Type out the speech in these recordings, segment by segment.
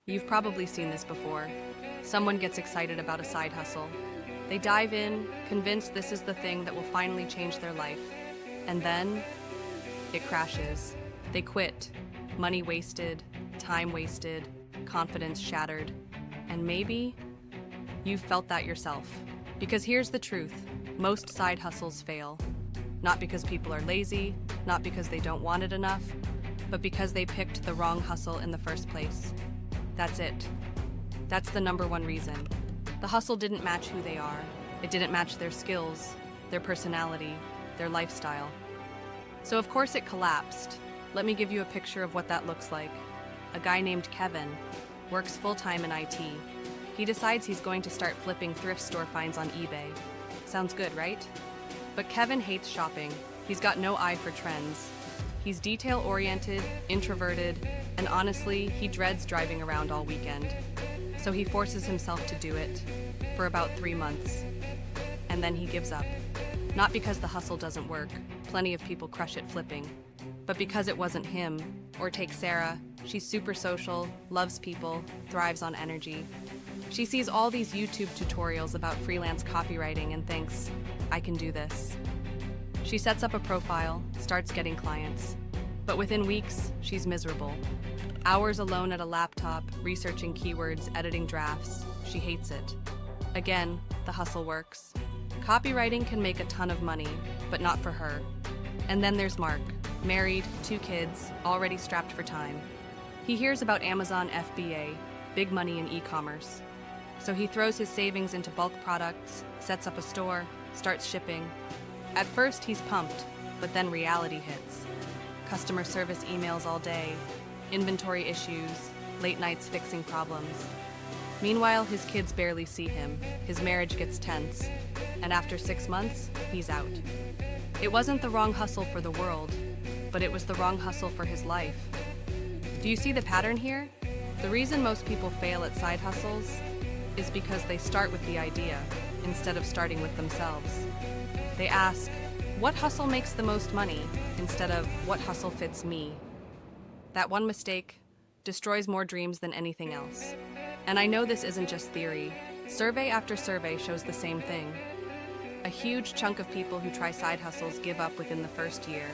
You've probably seen this before. Someone gets excited about a side hustle. They dive in, convinced this is the thing that will finally change their life. And then it crashes. They quit. Money wasted, time wasted, confidence shattered. And maybe you've felt that yourself. Because here's the truth. Most side hustles fail. Not because people are lazy, not because they don't want it enough, but because they picked the wrong hustle in the first place. That's it. That's the number one reason. The hustle didn't match who they are. It didn't match their skills, their personality, their lifestyle. So of course it collapsed. Let me give you a picture of what that looks like. A guy named Kevin works full-time in IT. He decides he's going to start flipping thrift store finds on eBay. Sounds good, right? But Kevin hates shopping. He's got no eye for trends. He's detail-oriented, introverted, and honestly, he dreads driving around all weekend. So he forces himself to do it for about 3 months. And then he gives up. Not because the hustle doesn't work. Plenty of people crush it flipping. But because it wasn't him. Or take Sarah. She's super social, loves people, thrives on energy. She sees all these YouTube tutorials about freelance copywriting and thinks, I can do this. She sets up a profile, starts getting clients. But within weeks, she's miserable. Hours alone at a laptop, researching keywords, editing drafts. She hates it. Again, the hustle works. Copywriting can make a ton of money, but not for her. And then there's Mark, married, 2 kids, already strapped for time. He hears about Amazon FBA, big money in e-commerce. So he throws his savings into bulk products, sets up a store, starts shipping. At first, he's pumped, but then reality hits. Customer service emails all day, inventory issues, late nights fixing problems. Meanwhile, his kids barely see him, his marriage gets tense, and after 6 months, he's out. It wasn't the wrong hustle for the world, but it was the wrong hustle for his life. Do you see the pattern here? The reason most people fail at side hustles is because they start with the idea instead of starting with themselves. They ask, what hustle makes the most money, instead of what hustle fits me? That one mistake destroys more dreams than anything else. And I know this isn't just theory. Survey after survey shows the same thing. A huge chunk of people who try side hustles give up within the first year.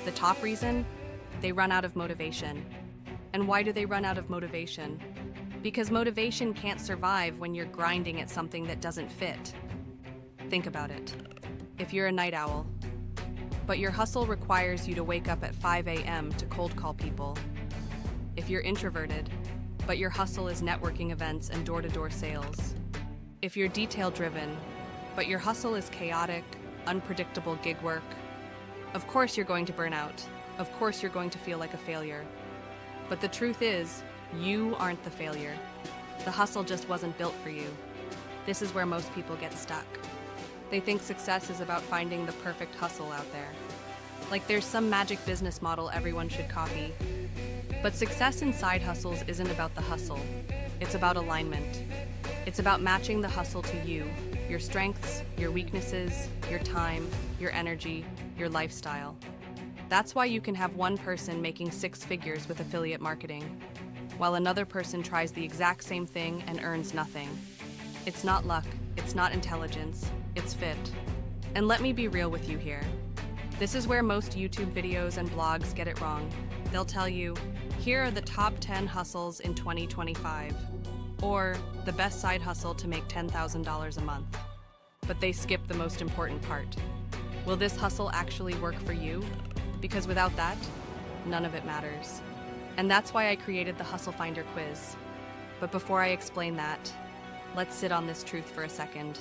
The top reason? They run out of motivation. And why do they run out of motivation? Because motivation can't survive when you're grinding at something that doesn't fit. Think about it. If you're a night owl, but your hustle requires you to wake up at 5 a.m. to cold call people. If you're introverted, but your hustle is networking events and door-to-door sales. If you're detail-driven, but your hustle is chaotic, unpredictable gig work. Of course you're going to burn out. Of course you're going to feel like a failure. But the truth is, you aren't the failure. The hustle just wasn't built for you. This is where most people get stuck. They think success is about finding the perfect hustle out there. Like there's some magic business model everyone should copy. But success in side hustles isn't about the hustle. It's about alignment. It's about matching the hustle to you, your strengths, your weaknesses, your time, your energy, your lifestyle. That's why you can have one person making 6 figures with affiliate marketing, while another person tries the exact same thing and earns nothing. It's not luck, it's not intelligence, it's fit. And let me be real with you here. This is where most YouTube videos and blogs get it wrong. They'll tell you, here are the top 10 hustles in 2025, or the best side hustle to make $10,000 a month. But they skip the most important part. Will this hustle actually work for you? Because without that, none of it matters. And that's why I created the Hustle Finder quiz. But before I explain that, let's sit on this truth for a second.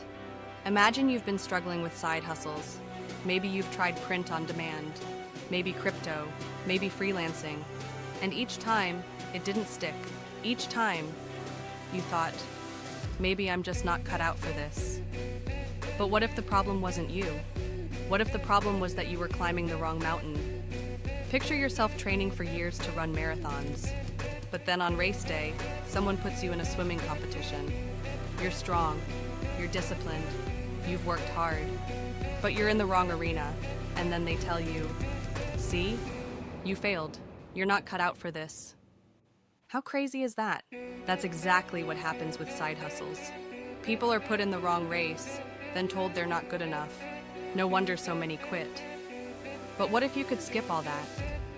Imagine you've been struggling with side hustles. Maybe you've tried print on demand, maybe crypto, maybe freelancing. And each time, it didn't stick. Each time, you thought, maybe I'm just not cut out for this. But what if the problem wasn't you? What if the problem was that you were climbing the wrong mountain? Picture yourself training for years to run marathons. But then on race day, someone puts you in a swimming competition. You're strong, you're disciplined, you've worked hard, but you're in the wrong arena, and then they tell you, see, you failed. You're not cut out for this. How crazy is that? That's exactly what happens with side hustles. People are put in the wrong race, then told they're not good enough. No wonder so many quit. But what if you could skip all that?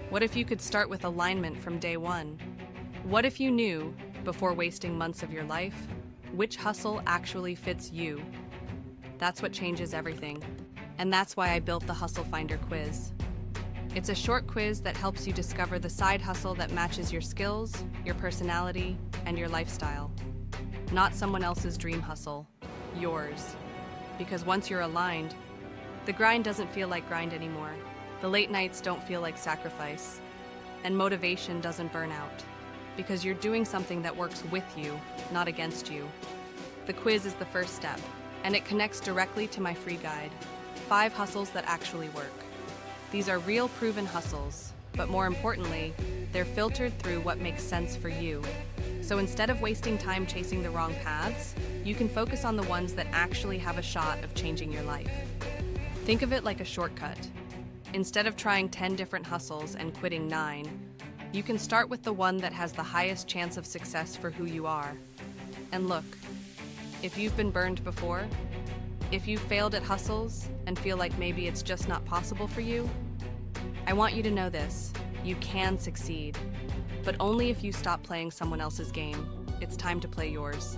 What if you could start with alignment from day one? What if you knew, before wasting months of your life, which hustle actually fits you? That's what changes everything. And that's why I built the Hustle Finder quiz. It's a short quiz that helps you discover the side hustle that matches your skills, your personality, and your lifestyle. Not someone else's dream hustle, yours. Because once you're aligned, the grind doesn't feel like grind anymore. The late nights don't feel like sacrifice. And motivation doesn't burn out. Because you're doing something that works with you, not against you. The quiz is the first step, and it connects directly to my free guide, 5 hustles that actually work. These are real proven hustles, but more importantly, they're filtered through what makes sense for you. So instead of wasting time chasing the wrong paths, you can focus on the ones that actually have a shot of changing your life. Think of it like a shortcut. Instead of trying 10 different hustles and quitting 9, you can start with the one that has the highest chance of success for who you are. And look, if you've been burned before, if you've failed at hustles and feel like maybe it's just not possible for you, I want you to know this: you can succeed, but only if you stop playing someone else's game. It's time to play yours.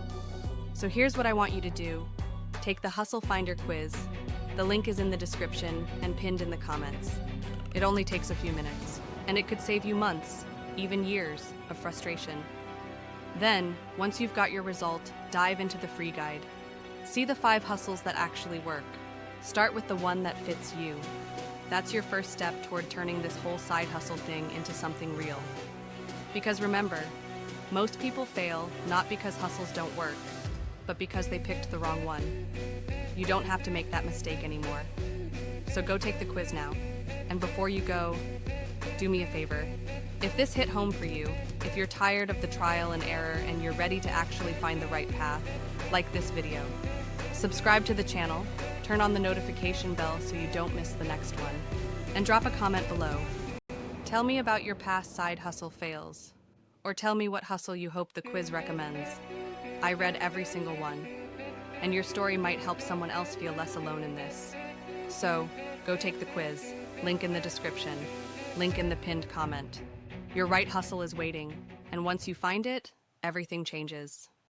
So here's what I want you to do. Take the Hustle Finder quiz. The link is in the description and pinned in the comments. It only takes a few minutes, and it could save you months, even years, of frustration. Then, once you've got your result, dive into the free guide. See the 5 hustles that actually work. Start with the one that fits you. That's your first step toward turning this whole side hustle thing into something real. Because remember, most people fail not because hustles don't work, but because they picked the wrong one. You don't have to make that mistake anymore. So go take the quiz now. And before you go, do me a favor. If this hit home for you, if you're tired of the trial and error and you're ready to actually find the right path, like this video. Subscribe to the channel, turn on the notification bell so you don't miss the next one, and drop a comment below. Tell me about your past side hustle fails, or tell me what hustle you hope the quiz recommends. I read every single one, and your story might help someone else feel less alone in this. So, go take the quiz, link in the description, link in the pinned comment. Your right hustle is waiting, and once you find it, everything changes.